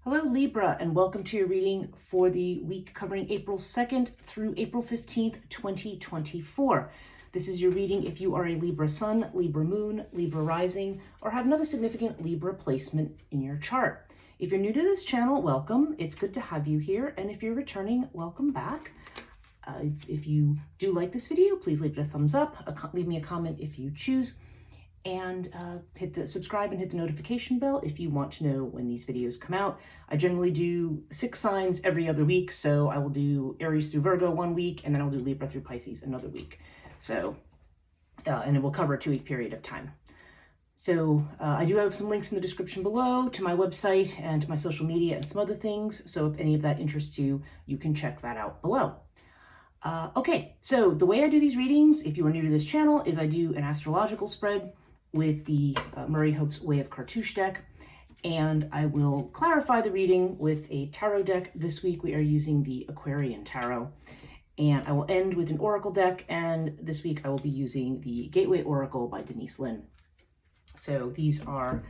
Hello Libra, and welcome to your reading for the week covering April 2nd through April 15th, 2024. This is your reading if you are a Libra Sun, Libra Moon, Libra Rising, or have another significant Libra placement in your chart. If you're new to this channel, welcome. It's good to have you here, and if you're returning, welcome back. If you do like this video, please leave it a thumbs up, leave me a comment if you choose, and hit the subscribe and hit the notification bell if you want to know when these videos come out. I generally do 6 signs every other week, so I will do Aries through Virgo one week, and then I'll do Libra through Pisces another week. So, and it will cover a 2-week period of time. So I do have some links in the description below to my website and to my social media and some other things. So if any of that interests you, you can check that out below. Okay, so the way I do these readings, if you are new to this channel, is I do an astrological spread with the Murray Hope's Way of Cartouche deck, and I will clarify the reading with a tarot deck. This week we are using the Aquarian Tarot, and I will end with an oracle deck, and this week I will be using the Gateway Oracle by Denise Linn. So these are,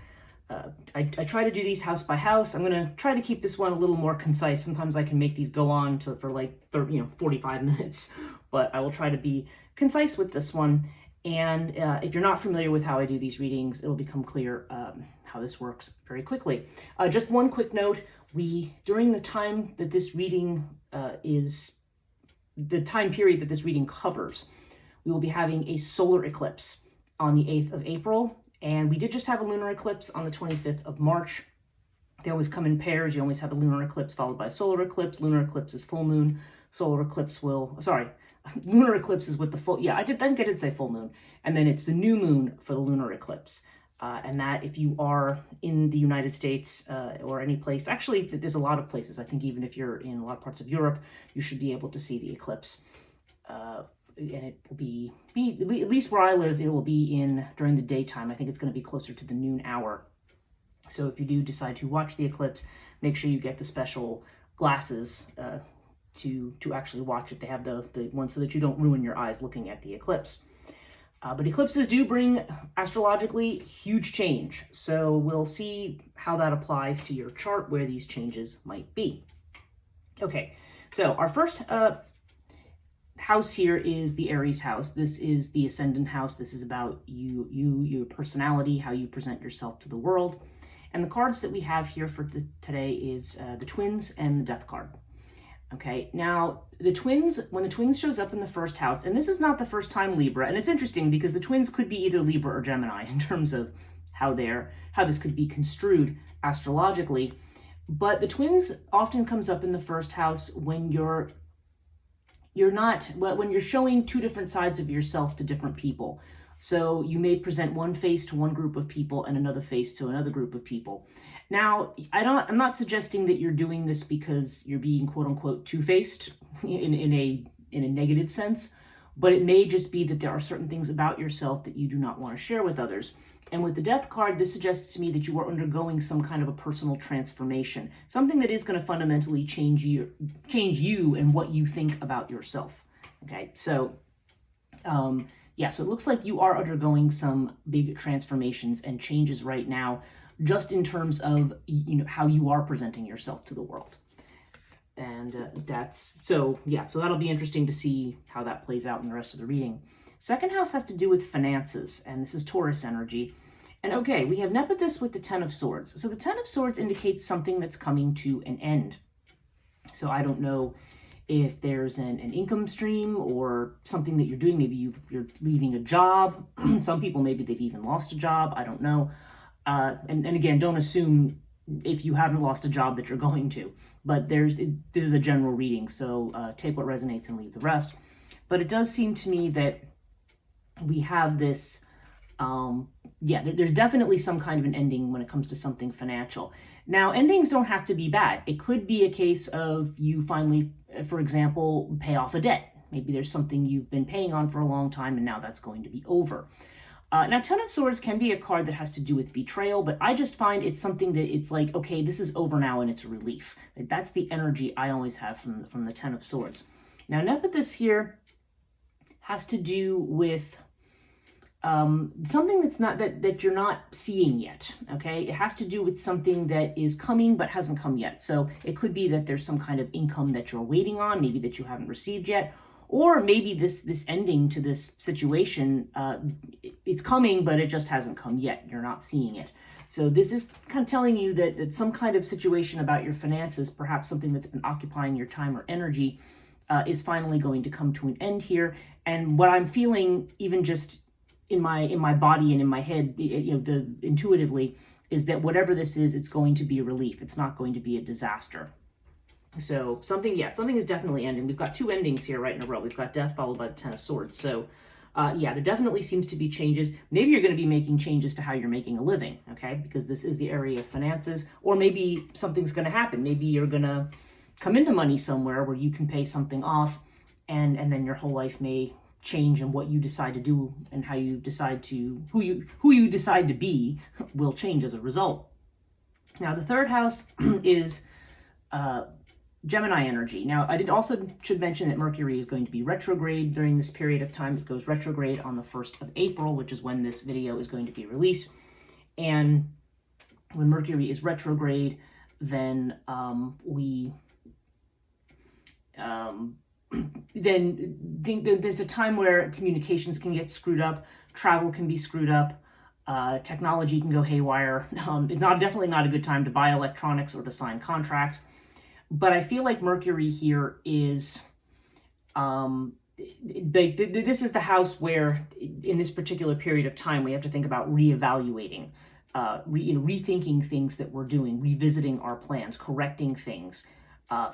I try to do these house by house. I'm going to try to keep this one a little more concise. Sometimes I can make these go on for like 45 minutes, but I will try to be concise with this one. And if you're not familiar with how I do these readings, it'll become clear how this works very quickly. Just one quick note, during the time that this reading the time period that this reading covers, we will be having a solar eclipse on the 8th of April. And we did just have a lunar eclipse on the 25th of March. They always come in pairs. You always have a lunar eclipse followed by a solar eclipse. Lunar eclipse is full moon. Lunar eclipse is with the full, I think I did say full moon. And then it's the new moon for the lunar eclipse. And that, if you are in the United States or any place, actually there's a lot of places, I think even if you're in a lot of parts of Europe, you should be able to see the eclipse. And it will be, at least where I live, it will be during the daytime. I think it's going to be closer to the noon hour. So if you do decide to watch the eclipse, make sure you get the special glasses to actually watch it. They have the ones so that you don't ruin your eyes looking at the eclipse. But eclipses do bring, astrologically, huge change. So we'll see how that applies to your chart, where these changes might be. Okay, so our first house here is the Aries house. This is the ascendant house. This is about your personality, how you present yourself to the world. And the cards that we have here for today is the Twins and the Death card. Okay, now the Twins, when the Twins shows up in the first house, and this is not the first time Libra, and it's interesting because the Twins could be either Libra or Gemini in terms of how this could be construed astrologically. But the Twins often comes up in the first house when when you're showing two different sides of yourself to different people. So you may present one face to one group of people and another face to another group of people. Now, I'm not suggesting that you're doing this because you're being quote unquote two-faced in a negative sense, but it may just be that there are certain things about yourself that you do not want to share with others. And with the Death card, this suggests to me that you are undergoing some kind of a personal transformation, something that is going to fundamentally change you and what you think about yourself. Okay, so so it looks like you are undergoing some big transformations and changes right now, just in terms of how you are presenting yourself to the world. And so that'll be interesting to see how that plays out in the rest of the reading. Second house has to do with finances, and this is Taurus energy. And okay, we have Nephthys with the Ten of Swords. So the Ten of Swords indicates something that's coming to an end. So I don't know if there's an income stream or something that you're doing. Maybe you're leaving a job. Some people, maybe they've even lost a job. I don't know. And again, don't assume if you haven't lost a job that you're going to. But this is a general reading, so take what resonates and leave the rest. But it does seem to me that we have this, there's definitely some kind of an ending when it comes to something financial. Now, endings don't have to be bad. It could be a case of you finally, for example, pay off a debt. Maybe there's something you've been paying on for a long time and now that's going to be over. Now, Ten of Swords can be a card that has to do with betrayal, but I just find it's something that it's like, okay, this is over now and it's a relief. That's the energy I always have from the Ten of Swords. Now, Nephthys here has to do with something that's not that you're not seeing yet. Okay, it has to do with something that is coming but hasn't come yet. So it could be that there's some kind of income that you're waiting on, maybe that you haven't received yet, or maybe this ending to this situation, it's coming but it just hasn't come yet. You're not seeing it. So this is kind of telling you that some kind of situation about your finances, perhaps something that's been occupying your time or energy, is finally going to come to an end here. And what I'm feeling, even just in my body and in my head, intuitively, is that whatever this is, it's going to be a relief. It's not going to be a disaster. So something is definitely ending. We've got two endings here right in a row. We've got death followed by the Ten of Swords. So there definitely seems to be changes. Maybe you're going to be making changes to how you're making a living, okay? Because this is the area of finances. Or maybe something's going to happen. Maybe you're going to come into money somewhere where you can pay something off, and then your whole life may change, and what you decide to do and how you decide to who you decide to be will change as a result. Now the third house is Gemini energy. Now I should mention that Mercury is going to be retrograde during this period of time. It goes retrograde on the 1st of April, which is when this video is going to be released. And when Mercury is retrograde, then there's a time where communications can get screwed up, travel can be screwed up, technology can go haywire. Definitely not a good time to buy electronics or to sign contracts. But I feel like Mercury here is, this is the house where, in this particular period of time, we have to think about reevaluating, rethinking things that we're doing, revisiting our plans, correcting things.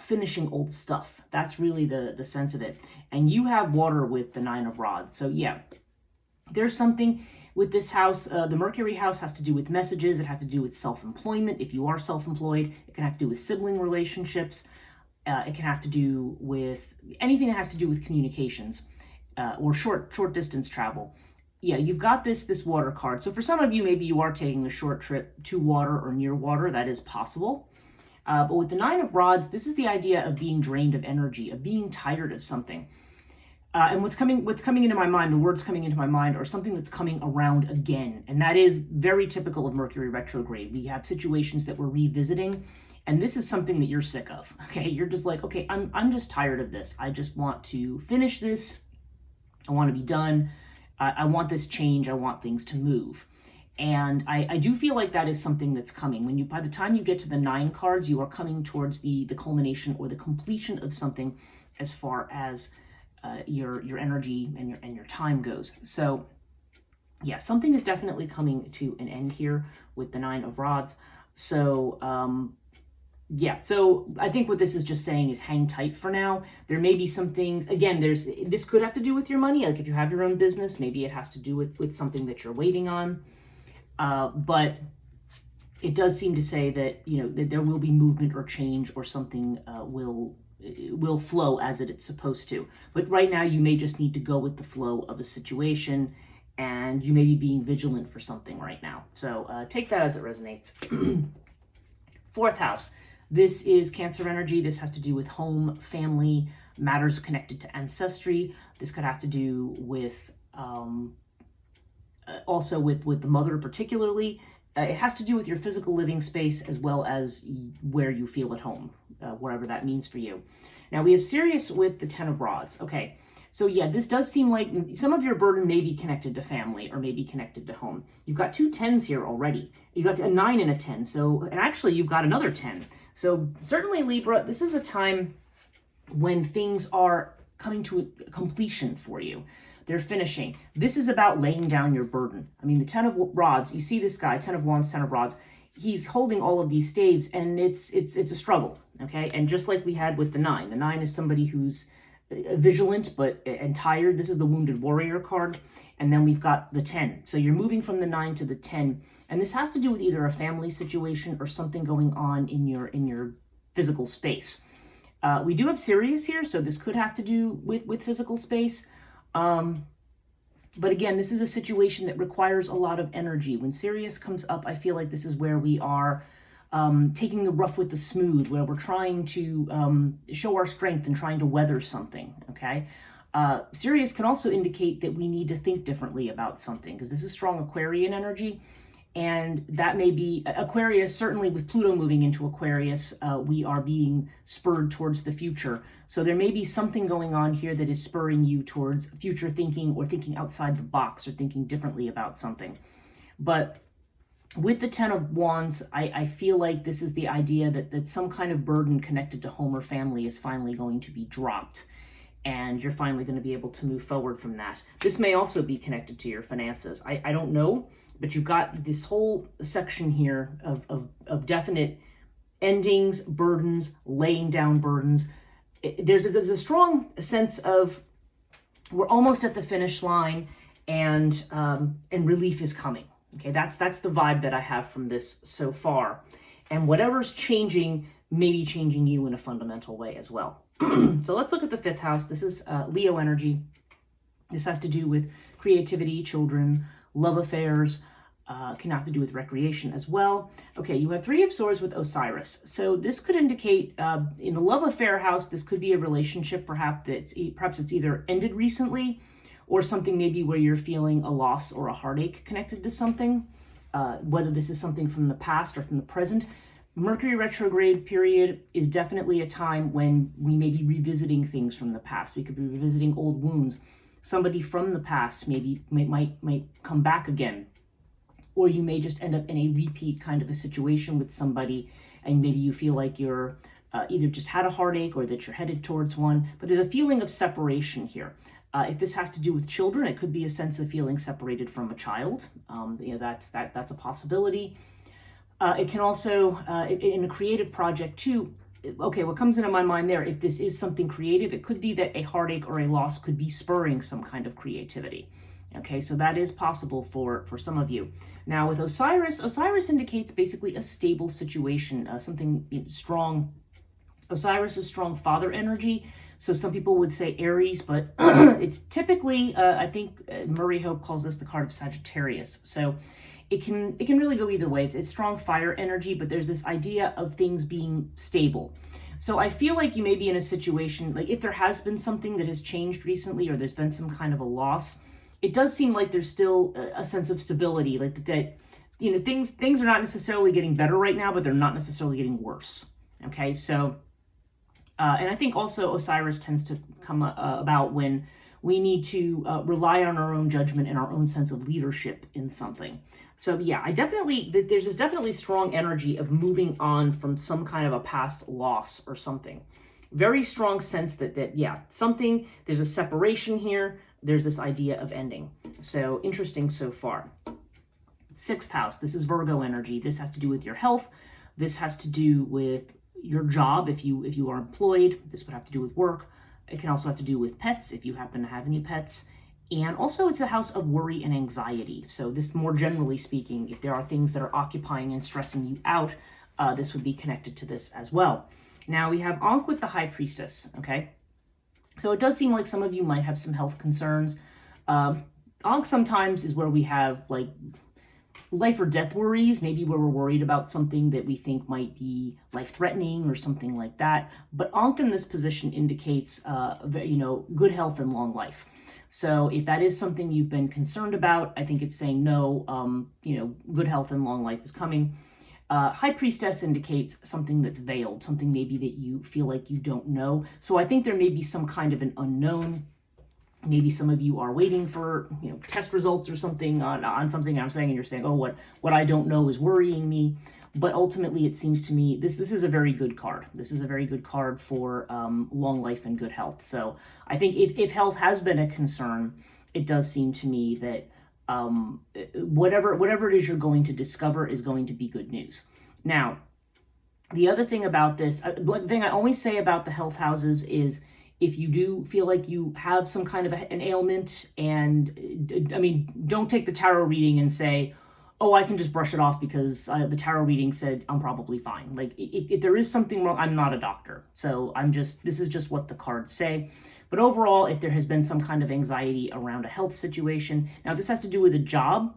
Finishing old stuff. That's really the sense of it. And you have water with the Nine of Rods. So yeah, there's something with this house. The Mercury house has to do with messages. It has to do with self-employment. If you are self-employed, it can have to do with sibling relationships. It can have to do with anything that has to do with communications or short distance travel. Yeah, you've got this water card. So for some of you, maybe you are taking a short trip to water or near water. That is possible. But with the Nine of Rods, this is the idea of being drained of energy, of being tired of something. And what's coming into my mind, the words coming into my mind, are something that's coming around again. And that is very typical of Mercury retrograde. We have situations that we're revisiting, and this is something that you're sick of. Okay, you're just like, okay, I'm just tired of this. I just want to finish this. I want to be done. I want this change. I want things to move. And I do feel like that is something that's coming. By the time you get to the 9 cards, you are coming towards the culmination or the completion of something as far as your energy and your time goes. So yeah, something is definitely coming to an end here with the 9 of Rods. So so I think what this is just saying is hang tight for now. There may be some things, again, this could have to do with your money. Like if you have your own business, maybe it has to do with something that you're waiting on. But it does seem to say that, that there will be movement or change, or something will flow as it's supposed to. But right now you may just need to go with the flow of a situation, and you may be being vigilant for something right now. So take that as it resonates. 4th house. This is Cancer energy. This has to do with home, family, matters connected to ancestry. This could have to do with also with the mother particularly. It has to do with your physical living space as well as where you feel at home, whatever that means for you. Now we have Sirius with the 10 of Rods. Okay, so yeah, this does seem like some of your burden may be connected to family or maybe connected to home. You've got 2 10s here already. You've got a 9 and a 10. So, and actually you've got another 10. So certainly Libra, this is a time when things are coming to a completion for you. They're finishing. This is about laying down your burden. I mean, the 10 of Rods, you see this guy, 10 of Wands, 10 of Rods, he's holding all of these staves, and it's a struggle, okay? And just like we had with the 9 is somebody who's vigilant and tired. This is the Wounded Warrior card. And then we've got the 10. So you're moving from the 9 to the 10. And this has to do with either a family situation or something going on in your physical space. We do have Sirius here, so this could have to do with physical space. But again, this is a situation that requires a lot of energy. When Sirius comes up, I feel like this is where we are taking the rough with the smooth, where we're trying to show our strength and trying to weather something, okay? Sirius can also indicate that we need to think differently about something, because this is strong Aquarian energy. And that may be Aquarius, certainly with Pluto moving into Aquarius, we are being spurred towards the future. So there may be something going on here that is spurring you towards future thinking, or thinking outside the box, or thinking differently about something. But with the Ten of Wands, I feel like this is the idea that some kind of burden connected to home or family is finally going to be dropped. And you're finally going to be able to move forward from that. This may also be connected to your finances. I don't know, but you've got this whole section here of definite endings, burdens, laying down burdens. There's a strong sense of we're almost at the finish line, and relief is coming. Okay, that's the vibe that I have from this so far. And whatever's changing may be changing you in a fundamental way as well. So let's look at the fifth house. This is Leo energy. This has to do with creativity, children, love affairs, can have to do with recreation as well. Okay, you have Three of Swords with Osiris. So this could indicate in the love affair house, this could be a relationship perhaps it's either ended recently, or something maybe where you're feeling a loss or a heartache connected to something, whether this is something from the past or from the present. Mercury retrograde period is definitely a time when we may be revisiting things from the past. We could be revisiting old wounds. Somebody from the past might come back again. Or you may just end up in a repeat kind of a situation with somebody, and maybe you feel like you're either just had a heartache or that you're headed towards one. But there's a feeling of separation here. If this has to do with children, it could be a sense of feeling separated from a child. That's a possibility. It can also, in a creative project too, okay, what comes into my mind there, if this is something creative, it could be that a heartache or a loss could be spurring some kind of creativity. Okay, so that is possible for some of you. Now with Osiris indicates basically a stable situation, something strong. Osiris is strong father energy. So some people would say Aries, but it's typically, I think Murray Hope calls this the card of Sagittarius. So it can really go either way. It's strong fire energy, but there's this idea of things being stable. So I feel like you may be in a situation, like if there has been something that has changed recently, or there's been some kind of a loss, it does seem like there's still a sense of stability, like that things are not necessarily getting better right now, but they're not necessarily getting worse. Okay, so and I think also Osiris tends to come about when we need to rely on our own judgment and our own sense of leadership in something. So yeah, there's this definitely strong energy of moving on from some kind of a past loss or something. Very strong sense that there's a separation here. There's this idea of ending. So interesting so far. Sixth house, this is Virgo energy. This has to do with your health. This has to do with your job if you are employed. This would have to do with work. It can also have to do with pets if you happen to have any pets. And also it's a house of worry and anxiety. So this, more generally speaking, if there are things that are occupying and stressing you out, this would be connected to this as well. Now we have Ankh with the High Priestess, okay? So it does seem like some of you might have some health concerns. Ankh sometimes is where we have like life or death worries, maybe where we're worried about something that we think might be life-threatening or something like that. But Ankh in this position indicates, good health and long life. So if that is something you've been concerned about, I think it's saying no, good health and long life is coming. High Priestess indicates something that's veiled, something maybe that you feel like you don't know. So I think there may be some kind of an unknown. Maybe some of you are waiting for test results or something on something I'm saying, and you're saying, oh, what I don't know is worrying me. But ultimately, it seems to me this is a very good card. This is a very good card for long life and good health. So I think if health has been a concern, it does seem to me that whatever it is you're going to discover is going to be good news. Now, the other thing about this, one thing I always say about the health houses is, if you do feel like you have some kind of an ailment, and don't take the tarot reading and say, oh, I can just brush it off because the tarot reading said I'm probably fine. Like if there is something wrong, I'm not a doctor. So this is just what the cards say. But overall, if there has been some kind of anxiety around a health situation, now this has to do with a job.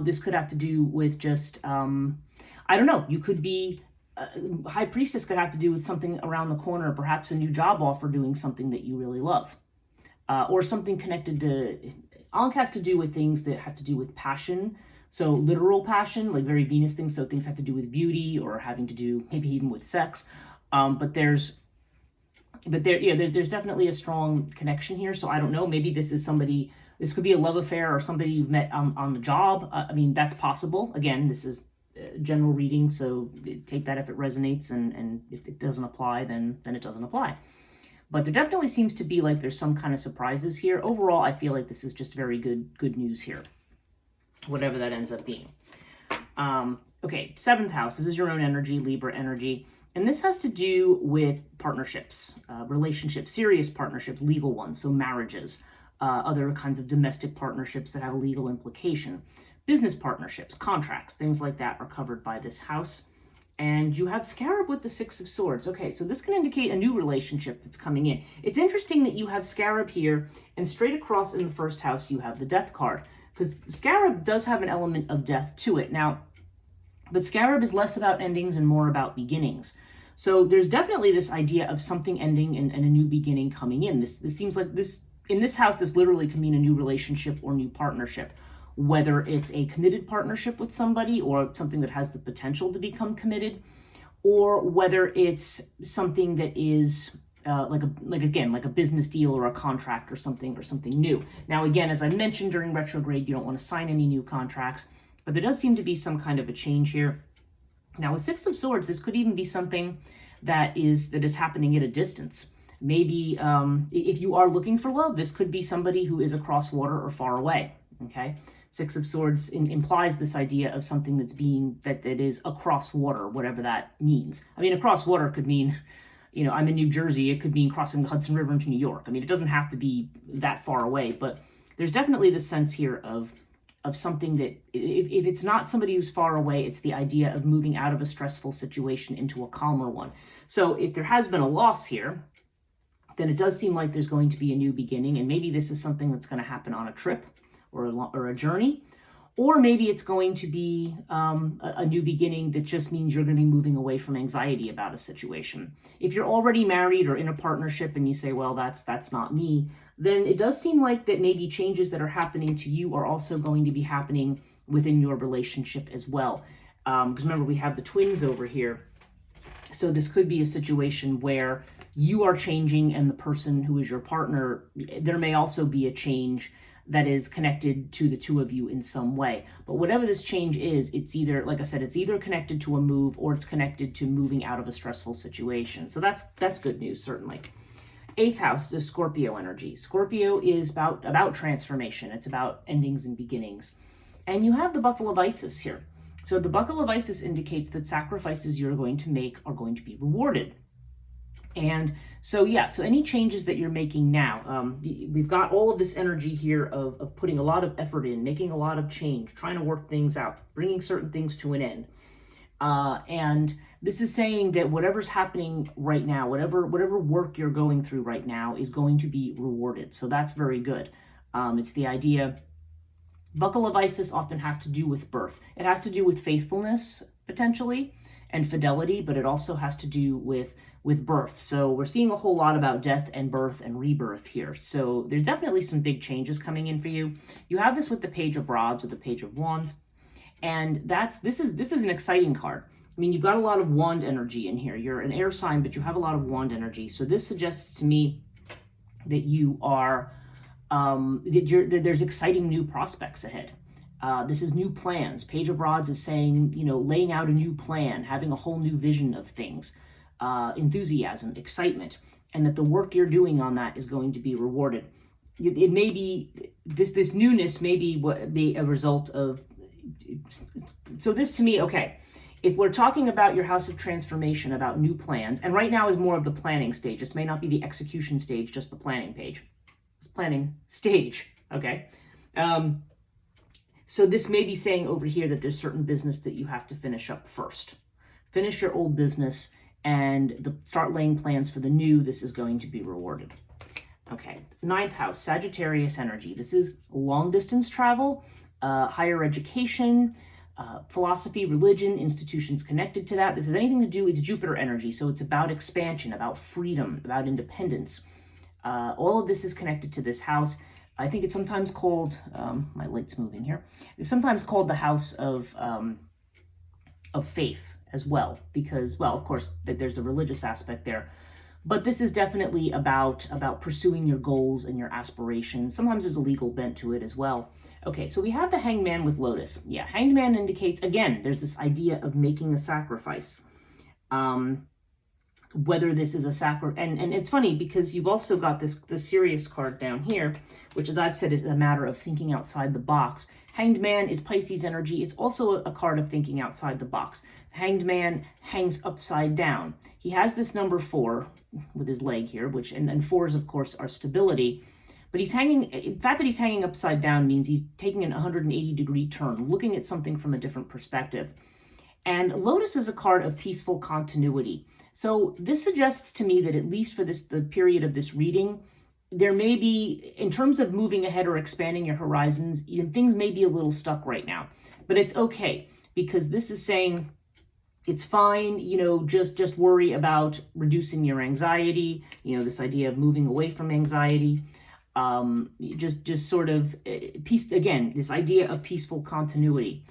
This could have to do with just, I don't know, you could be, High Priestess could have to do with something around the corner, perhaps a new job offer doing something that you really love. or something connected to, Ankh has to do with things that have to do with passion. So literal passion, like very Venus things. So things have to do with beauty or having to do maybe even with sex. There's definitely a strong connection here. So I don't know, maybe this is somebody, this could be a love affair or somebody you've met on the job. I mean, that's possible. Again, this is general reading, so take that if it resonates, and if it doesn't apply, then it doesn't apply. But there definitely seems to be like there's some kind of surprises here. Overall, I feel like this is just very good news here, whatever that ends up being. Okay, 7th house. This is your own energy, Libra energy. And this has to do with partnerships, relationships, serious partnerships, legal ones, so marriages, other kinds of domestic partnerships that have a legal implication. Business partnerships, contracts, things like that are covered by this house. And you have Scarab with the 6 of Swords. Okay, so this can indicate a new relationship that's coming in. It's interesting that you have Scarab here, and straight across in the 1st house you have the Death card, because Scarab does have an element of death to it. Now, but Scarab is less about endings and more about beginnings. So there's definitely this idea of something ending and a new beginning coming in. This seems like this, in this house, this literally can mean a new relationship or new partnership, whether it's a committed partnership with somebody or something that has the potential to become committed, or whether it's something that is like a business deal or a contract or something new. Now, again, as I mentioned during retrograde, you don't want to sign any new contracts, but there does seem to be some kind of a change here. Now, with 6 of Swords, this could even be something that is happening at a distance. Maybe if you are looking for love, this could be somebody who is across water or far away. Okay, 6 of Swords implies this idea of something that is across water, whatever that means. I mean, across water could mean, I'm in New Jersey. It could mean crossing the Hudson River into New York. I mean, it doesn't have to be that far away, but there's definitely this sense here of something that, if it's not somebody who's far away, it's the idea of moving out of a stressful situation into a calmer one. So if there has been a loss here, then it does seem like there's going to be a new beginning, and maybe this is something that's going to happen on a trip or a journey, or maybe it's going to be a new beginning that just means you're going to be moving away from anxiety about a situation. If you're already married or in a partnership and you say, well, that's not me, then it does seem like that maybe changes that are happening to you are also going to be happening within your relationship as well. Because remember, we have the twins over here. So this could be a situation where you are changing and the person who is your partner, there may also be a change that is connected to the two of you in some way. But whatever this change is, it's either, like I said, it's either connected to a move or it's connected to moving out of a stressful situation. So that's good news, certainly. 8th house is Scorpio energy. Scorpio is about transformation. It's about endings and beginnings. And you have the Buckle of Isis here. So the Buckle of Isis indicates that sacrifices you're going to make are going to be rewarded. And so, yeah, so any changes that you're making now, we've got all of this energy here of putting a lot of effort in, making a lot of change, trying to work things out, bringing certain things to an end. And this is saying that whatever's happening right now, whatever work you're going through right now is going to be rewarded. So that's very good. It's the idea. Buckle of Isis often has to do with birth. It has to do with faithfulness, potentially, and fidelity, but it also has to do with birth. So we're seeing a whole lot about death and birth and rebirth here. So there's definitely some big changes coming in for you. You have this with the Page of Rods or the Page of Wands. And this is an exciting card. I mean, you've got a lot of wand energy in here. You're an air sign, but you have a lot of wand energy. So this suggests to me that you are that there's exciting new prospects ahead. This is new plans. Page of Rods is saying, laying out a new plan, having a whole new vision of things, enthusiasm, excitement, and that the work you're doing on that is going to be rewarded. It may be this newness may be a result of. So this to me, okay, if we're talking about your house of transformation, about new plans, and right now is more of the planning stage. This may not be the execution stage, just the planning page. It's planning stage, okay? So this may be saying over here that there's certain business that you have to finish up first. Finish your old business and start laying plans for the new. This is going to be rewarded. Okay, 9th house, Sagittarius energy. This is long distance travel, higher education, philosophy, religion, institutions connected to that. This has anything to do, it's Jupiter energy, so it's about expansion, about freedom, about independence. All of this is connected to this house. I think it's sometimes called, my light's moving here. It's sometimes called the house of faith as well, because, well, of course, there's the religious aspect there. But this is definitely about pursuing your goals and your aspirations. Sometimes there's a legal bent to it as well. Okay, so we have the Hanged Man with Lotus. Yeah, Hanged Man indicates, again, there's this idea of making a sacrifice. Whether this is a sacrifice, and it's funny because you've also got the Sirius card down here, which, as I've said, is a matter of thinking outside the box. Hanged Man is Pisces energy. It's also a card of thinking outside the box. Hanged Man hangs upside down. He has this number 4 with his leg here, which, and 4s, of course, are stability. But he's hanging, the fact that he's hanging upside down means he's taking an 180-degree turn, looking at something from a different perspective. And Lotus is a card of peaceful continuity. So this suggests to me that at least for the period of this reading, there may be, in terms of moving ahead or expanding your horizons, things may be a little stuck right now. But it's okay, because this is saying it's fine, just worry about reducing your anxiety, this idea of moving away from anxiety. Just sort of peace, again, this idea of peaceful continuity.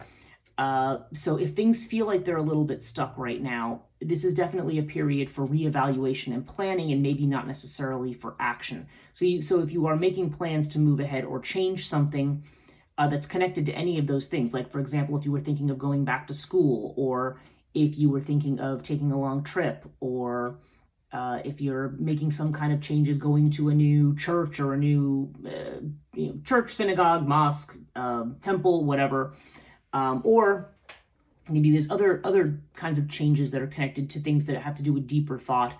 So if things feel like they're a little bit stuck right now, this is definitely a period for reevaluation and planning, and maybe not necessarily for action. So if you are making plans to move ahead or change something that's connected to any of those things, like, for example, if you were thinking of going back to school, or if you were thinking of taking a long trip, or if you're making some kind of changes, going to a new church or a new church, synagogue, mosque, temple, whatever, or maybe there's other kinds of changes that are connected to things that have to do with deeper thought,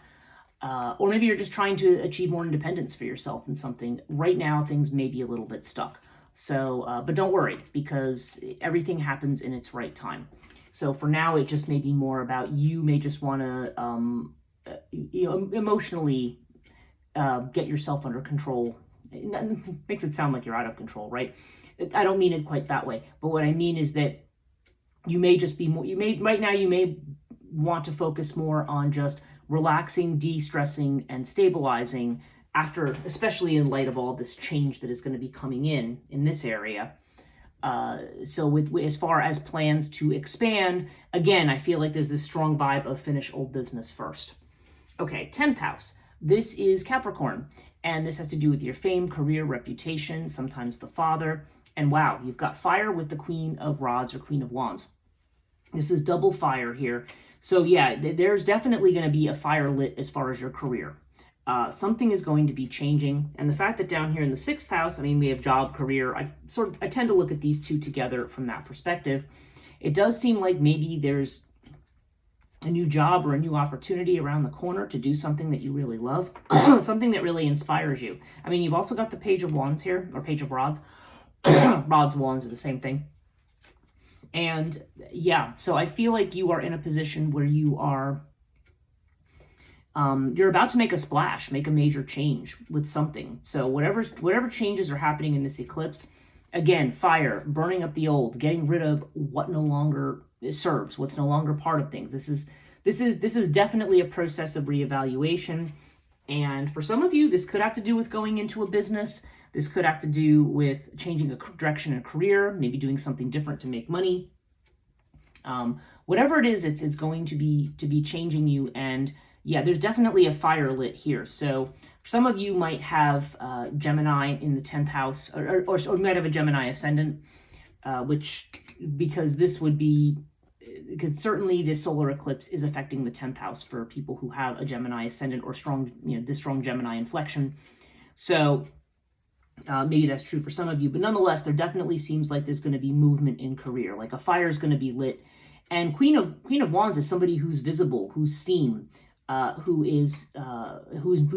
or maybe you're just trying to achieve more independence for yourself in something. Right now, things may be a little bit stuck. So, but don't worry, because everything happens in its right time. So for now, it just may be more about you may just want to emotionally get yourself under control. That makes it sound like you're out of control, right? I don't mean it quite that way, but what I mean is that you may just be more, right now you may want to focus more on just relaxing, de-stressing, and stabilizing after, especially in light of all this change that is going to be coming in this area. So with as far as plans to expand, again, I feel like there's this strong vibe of finish old business first. Okay, 10th house. This is Capricorn, and this has to do with your fame, career, reputation, sometimes the father. And wow, you've got fire with the Queen of Rods or Queen of Wands. This is double fire here. So yeah, there's definitely going to be a fire lit as far as your career. Something is going to be changing. And the fact that down here in the 6th house, I mean, we have job, career. I tend to look at these two together from that perspective. It does seem like maybe there's a new job or a new opportunity around the corner to do something that you really love, something that really inspires you. I mean, you've also got the Page of Wands here, or Page of Rods. Rods, Wands are the same thing. And yeah, so I feel like you are in a position where you are, you're about to make a splash, make a major change with something. So whatever changes are happening in this eclipse, again, fire, burning up the old, getting rid of what no longer serves, what's no longer part of things. This is definitely a process of reevaluation. And for some of you, this could have to do with going into a business. This could have to do with changing a direction in a career, maybe doing something different to make money. Whatever it is, it's going to be changing you. And yeah, there's definitely a fire lit here. So some of you might have Gemini in the 10th house, or you might have a Gemini ascendant, because this would be, because certainly this solar eclipse is affecting the 10th house for people who have a Gemini ascendant or this strong Gemini inflection. So maybe that's true for some of you, but nonetheless, there definitely seems like there's going to be movement in career, like a fire is going to be lit. And Queen of Wands is somebody who's visible, who's seen, who's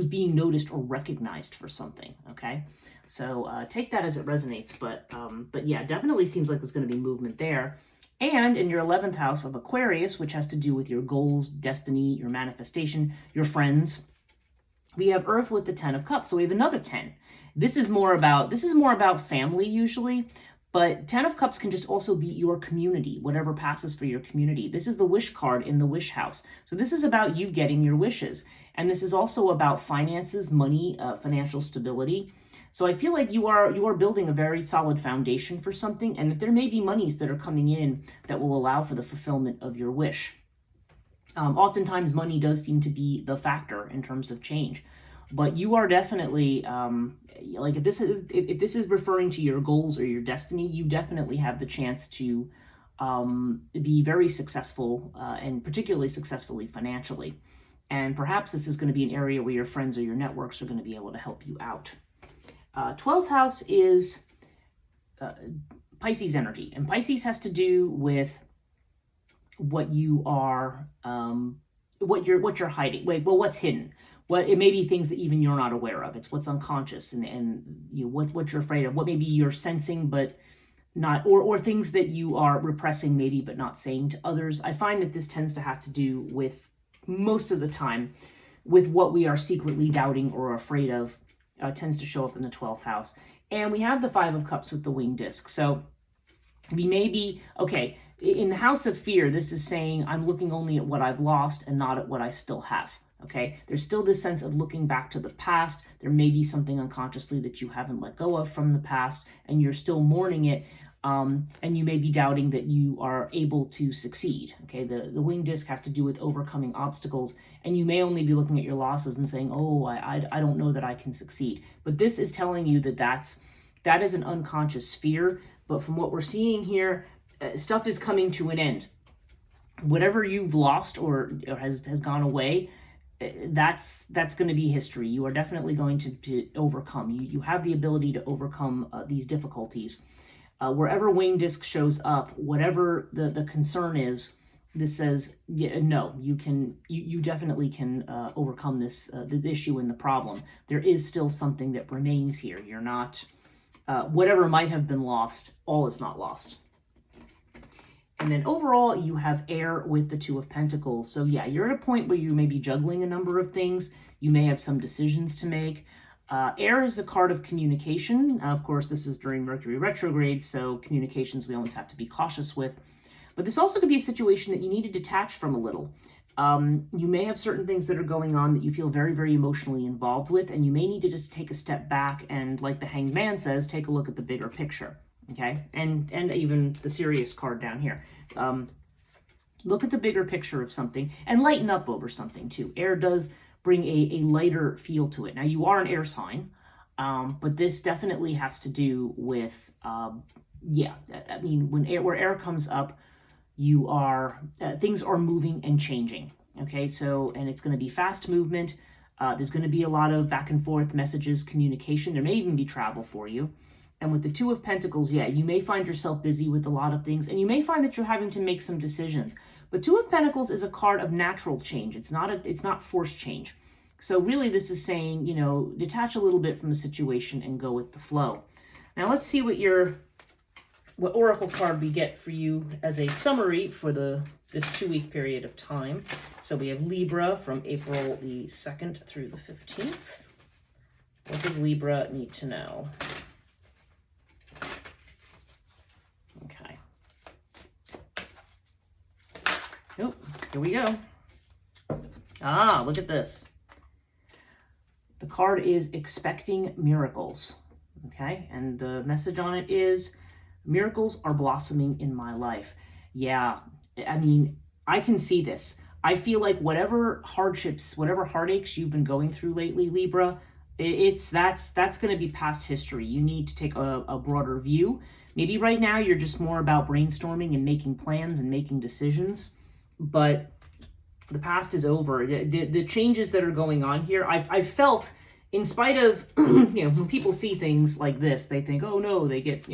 being noticed or recognized for something. Okay, so take that as it resonates. But yeah, definitely seems like there's going to be movement there. And in your 11th house of Aquarius, which has to do with your goals, destiny, your manifestation, your friends, we have Earth with the 10 of Cups. So we have another 10. This is more about family usually, But 10 of Cups can just also be your community, whatever passes for your community. This is the wish card in the wish house. So this is about you getting your wishes. And this is also about finances, money, financial stability. So I feel like you are building a very solid foundation for something, and that there may be monies that are coming in that will allow for the fulfillment of your wish. Oftentimes money does seem to be the factor in terms of change. But you are definitely, like if this is referring to your goals or your destiny, you definitely have the chance to be very successful, and particularly successfully financially. And perhaps this is going to be an area where your friends or your networks are going to be able to help you out. 12th house is Pisces energy. And Pisces has to do with what you are, what you're hiding. What's hidden. It may be things that even you're not aware of. It's what's unconscious, and you know, what you're afraid of. What maybe you're sensing but not, or things that you are repressing maybe but not saying to others. I find that this tends to have to do with, most of the time, with what we are secretly doubting or afraid of. Tends to show up in the 12th house. And we have the 5 of Cups with the winged disc. So we may be, okay, in the house of fear, this is saying I'm looking only at what I've lost and not at what I still have. Okay, there's still this sense of looking back to the past. There may be something unconsciously that you haven't let go of from the past, and you're still mourning it, and you may be doubting that you are able to succeed. Okay, the winged disc has to do with overcoming obstacles, and you may only be looking at your losses and saying, oh, I don't know that I can succeed. But this is telling you that that is an unconscious fear. But from what we're seeing here, stuff is coming to an end. Whatever you've lost or has gone away, that's going to be history. You are definitely going to overcome. You have the ability to overcome these difficulties. Wherever wing disc shows up, whatever the concern is, this says, yeah, no, you definitely can overcome this, the issue and the problem. There is still something that remains here. You're not, whatever might have been lost, all is not lost. And then overall, you have air with the 2 of Pentacles. So yeah, you're at a point where you may be juggling a number of things. You may have some decisions to make. Air is the card of communication. Of course, this is during Mercury retrograde, so communications we always have to be cautious with. But this also could be a situation that you need to detach from a little. You may have certain things that are going on that you feel very, very emotionally involved with, and you may need to just take a step back and, like the Hanged Man says, take a look at the bigger picture. Okay, and even the serious card down here. Look at the bigger picture of something and lighten up over something too. Air does bring a lighter feel to it. Now, you are an air sign, but this definitely has to do with, yeah, I mean, where air comes up, you are, things are moving and changing. Okay, so, and it's going to be fast movement. There's going to be a lot of back and forth messages, communication. There may even be travel for you. And with the 2 of Pentacles, yeah, you may find yourself busy with a lot of things, and you may find that you're having to make some decisions. But 2 of Pentacles is a card of natural change. It's not forced change. So really this is saying, you know, detach a little bit from the situation and go with the flow. Now let's see what oracle card we get for you as a summary for this 2-week period of time. So we have Libra from April the 2nd through the 15th. What does Libra need to know? Okay. Oh, here we go. Ah, look at this. The card is expecting miracles. Okay, and the message on it is, miracles are blossoming in my life. Yeah, I mean, I can see this. I feel like whatever hardships, whatever heartaches you've been going through lately, Libra, that's going to be past history. You need to take a broader view. Maybe right now you're just more about brainstorming and making plans and making decisions, but the past is over. The changes that are going on here, I've felt, in spite of, you know, when people see things like this, they think, oh no, they get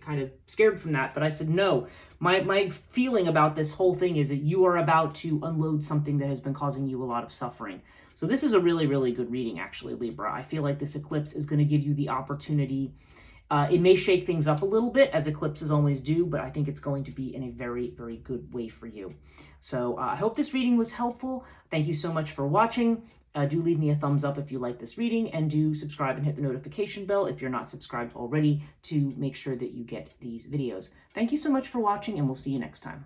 kind of scared from that. But I said, no, my feeling about this whole thing is that you are about to unload something that has been causing you a lot of suffering. So this is a really, really good reading, actually, Libra. I feel like this eclipse is going to give you the opportunity. It may shake things up a little bit, as eclipses always do, but I think it's going to be in a very, very good way for you. So I hope this reading was helpful. Thank you so much for watching. Do leave me a thumbs up if you like this reading, and do subscribe and hit the notification bell if you're not subscribed already to make sure that you get these videos. Thank you so much for watching, and we'll see you next time.